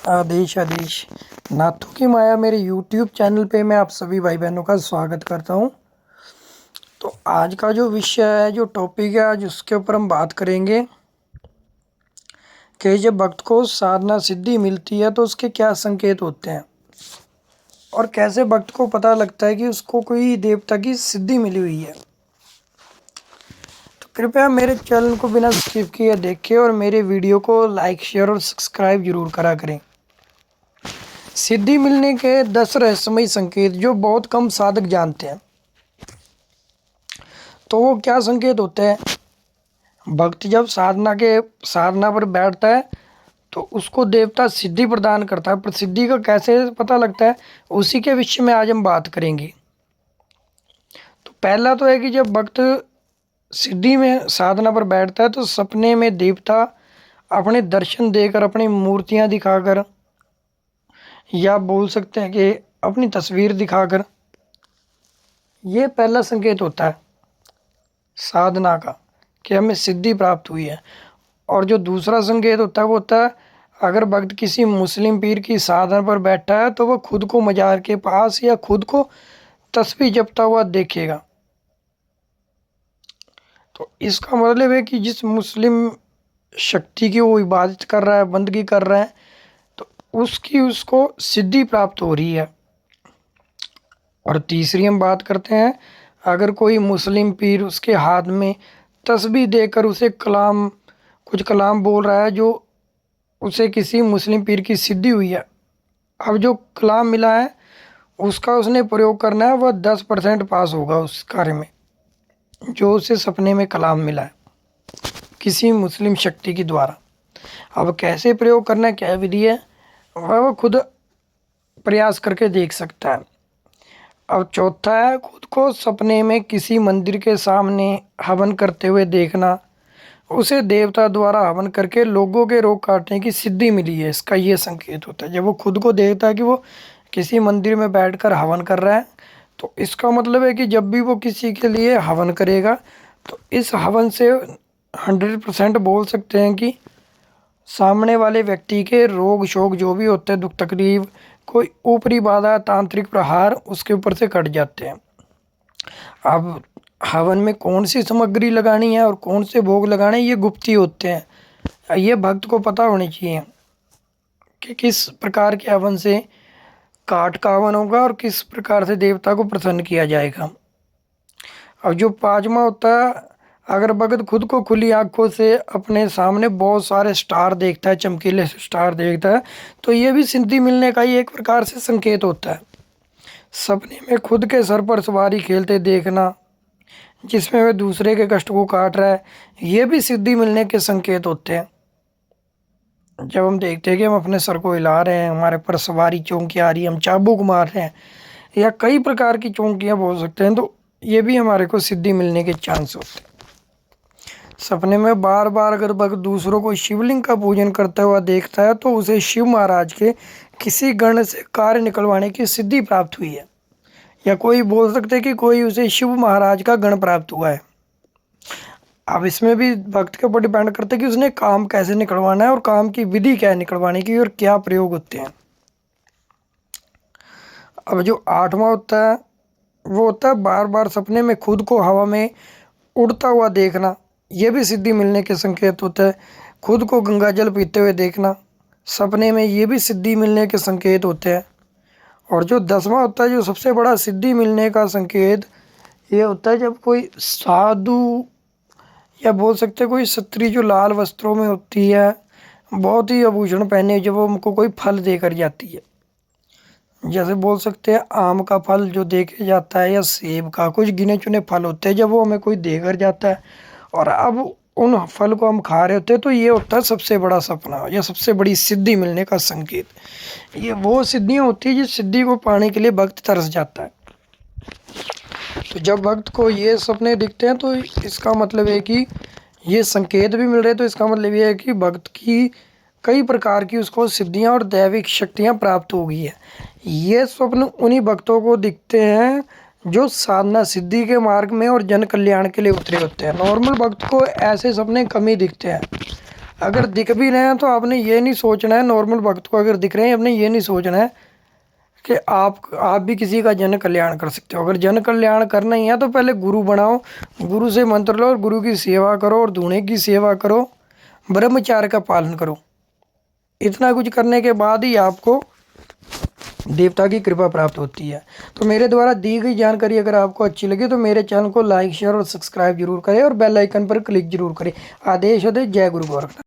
आदेश आदेश नाथों की माया मेरे YouTube चैनल पे मैं आप सभी भाई बहनों का स्वागत करता हूँ। तो आज का जो विषय है, जो टॉपिक है, आज उसके ऊपर हम बात करेंगे कि जब भक्त को साधना सिद्धि मिलती है तो उसके क्या संकेत होते हैं और कैसे भक्त को पता लगता है कि उसको कोई देवता की सिद्धि मिली हुई है। तो कृपया मेरे चैनल को बिना स्किप किए देखें और मेरे वीडियो को लाइक शेयर और सब्सक्राइब जरूर करा करें। सिद्धि मिलने के 10 रहस्यमयी संकेत जो बहुत कम साधक जानते हैं। तो वो क्या संकेत होते हैं? भक्त जब साधना पर बैठता है तो उसको देवता सिद्धि प्रदान करता है। पर सिद्धि का कैसे पता लगता है, उसी के विषय में आज हम बात करेंगे। तो पहला तो है कि जब भक्त सिद्धि में साधना पर बैठता है तो सपने में देवता अपने दर्शन देकर, अपनी मूर्तियां दिखाकर, या बोल सकते हैं कि अपनी तस्वीर दिखाकर, ये पहला संकेत होता है साधना का कि हमें सिद्धि प्राप्त हुई है। और जो दूसरा संकेत होता है वो होता है, अगर भक्त किसी मुस्लिम पीर की साधना पर बैठा है तो वह खुद को मजार के पास या खुद को तस्बीह जपता हुआ देखेगा। तो इसका मतलब है कि जिस मुस्लिम शक्ति की वो इबादत कर रहा है, बंदगी कर रहा है, तो उसको सिद्धि प्राप्त हो रही है। और तीसरी हम बात करते हैं, अगर कोई मुस्लिम पीर उसके हाथ में तस्बीह देकर उसे कुछ कलाम बोल रहा है जो उसे किसी मुस्लिम पीर की सिद्धि हुई है, अब जो कलाम मिला है उसका उसने प्रयोग करना है, वह 10% पास होगा उस कार्य में जो उसे सपने में कलाम मिला है किसी मुस्लिम शक्ति के द्वारा। अब कैसे प्रयोग करना है, क्या विधि है, वह खुद प्रयास करके देख सकता है। अब चौथा है, खुद को सपने में किसी मंदिर के सामने हवन करते हुए देखना। उसे देवता द्वारा हवन करके लोगों के रोग काटने की सिद्धि मिली है, इसका ये संकेत होता है। जब वो खुद को देखता है कि वो किसी मंदिर में बैठकर हवन कर रहा है, तो इसका मतलब है कि जब भी वो किसी के लिए हवन करेगा तो इस हवन से 100% बोल सकते हैं कि सामने वाले व्यक्ति के रोग शोक जो भी होते हैं, दुख तकलीफ, कोई ऊपरी बाधा, तांत्रिक प्रहार उसके ऊपर से कट जाते हैं। अब हवन में कौन सी सामग्री लगानी है और कौन से भोग लगाने, ये गुप्ती होते हैं। ये भक्त को पता होनी चाहिए कि किस प्रकार के हवन से काठ का हवन होगा और किस प्रकार से देवता को प्रसन्न किया जाएगा। अब जो पांचवा होता है, अगर भक्त खुद को खुली आंखों से अपने सामने बहुत सारे स्टार देखता है, चमकीले स्टार देखता है, तो ये भी सिद्धि मिलने का ही एक प्रकार से संकेत होता है। सपने में खुद के सर पर सवारी खेलते देखना जिसमें वह दूसरे के कष्ट को काट रहा है, ये भी सिद्धि मिलने के संकेत होते हैं। जब हम देखते हैं कि हम अपने सर को हिला रहे हैं, हमारे पर सवारी चौंकी आ रही है, हम चाबुक मार रहे हैं, या कई प्रकार की चौंकियाँ बोल सकते हैं, तो ये भी हमारे को सिद्धि मिलने के चांस होते हैं। सपने में बार बार अगर भक्त दूसरों को शिवलिंग का पूजन करता हुआ देखता है तो उसे शिव महाराज के किसी गण से कार्य निकलवाने की सिद्धि प्राप्त हुई है, या कोई बोल सकते हैं कि कोई उसे शिव महाराज का गण प्राप्त हुआ है। अब इसमें भी भक्त के ऊपर डिपेंड करता है कि उसने काम कैसे निकलवाना है और काम की विधि क्या है निकलवाने की और क्या प्रयोग होते हैं। अब जो आठवां होता है वो होता है बार बार सपने में खुद को हवा में उड़ता हुआ देखना, ये भी सिद्धि मिलने के संकेत होता है। खुद को गंगा जल पीते हुए देखना सपने में, ये भी सिद्धि मिलने के संकेत होते हैं। और जो 10वां होता है, जो सबसे बड़ा सिद्धि मिलने का संकेत, ये होता है जब कोई साधु, या बोल सकते हैं कोई स्त्री जो लाल वस्त्रों में होती है, बहुत ही आभूषण पहने, जब वो हमको कोई फल देकर जाती है, जैसे बोल सकते हैं आम का फल जो देके जाता है, या सेब का, कुछ गिने चुने फल होते हैं, जब वो हमें कोई देकर जाता है और अब उन फल को हम खा रहे होते हैं, तो ये होता है सबसे बड़ा सपना या सबसे बड़ी सिद्धि मिलने का संकेत। ये वो सिद्धियाँ होती है जिस सिद्धि को पाने के लिए भक्त तरस जाता है। तो जब भक्त को ये सपने दिखते हैं तो इसका मतलब है कि ये संकेत भी मिल रहे हैं, तो इसका मतलब ये है कि भक्त की कई प्रकार की उसको सिद्धियां और दैविक शक्तियां प्राप्त हो गई है। ये स्वप्न उन्हीं भक्तों को दिखते हैं जो साधना सिद्धि के मार्ग में और जन कल्याण के लिए उतरे होते हैं। नॉर्मल भक्त को ऐसे सपने कम ही दिखते हैं। अगर दिख भी रहे हैं तो आपने ये नहीं सोचना है, नॉर्मल भक्त को अगर दिख रहे हैं आपने ये नहीं सोचना है कि आप भी किसी का जन कल्याण कर सकते हो। अगर जन कल्याण करना ही है तो पहले गुरु बनाओ, गुरु से मंत्र लो और गुरु की सेवा करो और धूणे की सेवा करो, ब्रह्मचार्य का पालन करो। इतना कुछ करने के बाद ही आपको देवता की कृपा प्राप्त होती है। तो मेरे द्वारा दी गई जानकारी अगर आपको अच्छी लगी तो मेरे चैनल को लाइक शेयर और सब्सक्राइब जरूर करें और बेल आइकन पर क्लिक जरूर करें। आदेश हो दे। जय गुरु गोरखनाथ।